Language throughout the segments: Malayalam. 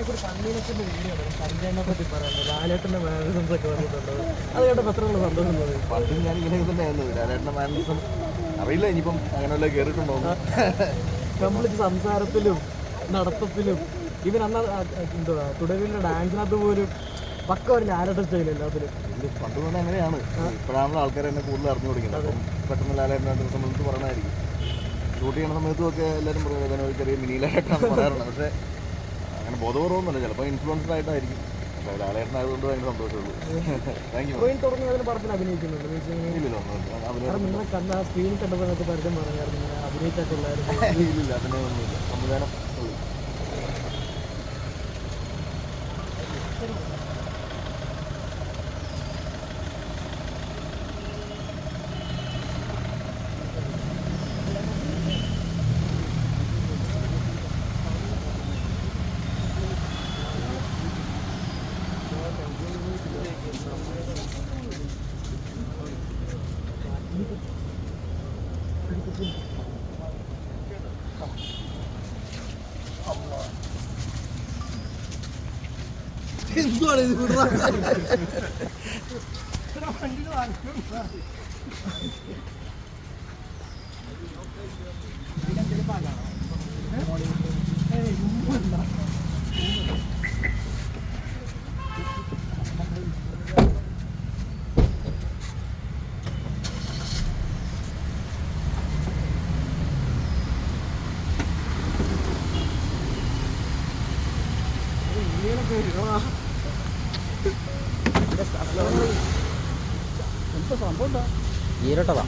പള്ളിയിലൊക്കെ വീഡിയോ സഞ്ജയനെ പറ്റി പറയുന്നത് ലാലേട്ടൻ്റെ മാനറിസംസ് ഒക്കെ വന്നിട്ടുണ്ട്. അത് കേട്ടപ്പോൾ എത്ര സന്തോഷം തോന്നി? പണ്ട് ഞാൻ ഇങ്ങനെ തന്നെയായിരുന്നു. ലാലേട്ടൻ്റെ മാനറിസം അറിയില്ല, ഇനിയിപ്പം അങ്ങനെ വല്ല കയറിയിട്ടുണ്ടോ. കംപ്ലീറ്റ് സംസാരത്തിലും നടത്തത്തിലും ഇവൻ അന്ന് എന്തുവാ തുടങ്ങിയ ഡാൻസിനകത്ത് പോലും പക്ക ഒരു ലാലേട്ടൻ സ്റ്റൈൽ എല്ലാത്തിലും. ഇത് പണ്ട് തന്നെ അങ്ങനെയാണ്. ഇപ്പോഴാണല്ലോ ആൾക്കാർ എന്നെ കൂടുതൽ അറിഞ്ഞു കൊടുക്കുന്നത്. അപ്പം പെട്ടെന്ന് ലാലേട്ടനായിട്ട് സംബന്ധിച്ച് പറയണമായിരിക്കും. ഷൂട്ട് ചെയ്യുന്ന സമയത്തും ഒക്കെ എല്ലാവരും പറയുന്നത് ചെറിയ മിനി ലാലേട്ടാണ് പറയാറുണ്ട്. പക്ഷേ അങ്ങനെ ബോധപൂർവ്വമൊന്നുമല്ല, ചിലപ്പോൾ ഇൻഫ്ലുവൻസ്ഡ് ആയിട്ടായിരിക്കും. അപ്പോൾ ലാലേട്ടനായതുകൊണ്ട് ഭയങ്കര സന്തോഷമുള്ളൂ. Thank you. തുടങ്ങി അതിന് പടത്തിൽ അഭിനയിക്കുന്നുണ്ട്. ഇല്ലല്ലോ, നിങ്ങളെ കണ്ട സ്ക്രീനിൽ കണ്ടപ്പോൾ പരിചയം പറഞ്ഞായിരുന്നു അഭിനയിച്ചിട്ടുള്ളായിരുന്നു. ഇല്ലില്ല, അതിനെ ഒന്നുമില്ല. സംവിധാനം ഉള്ളൂ. എന്തുവാണ് ഇത്? ഈരട്ടതാ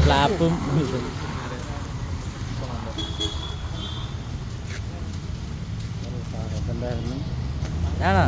ഫ്ലാപ്പും ആണോ?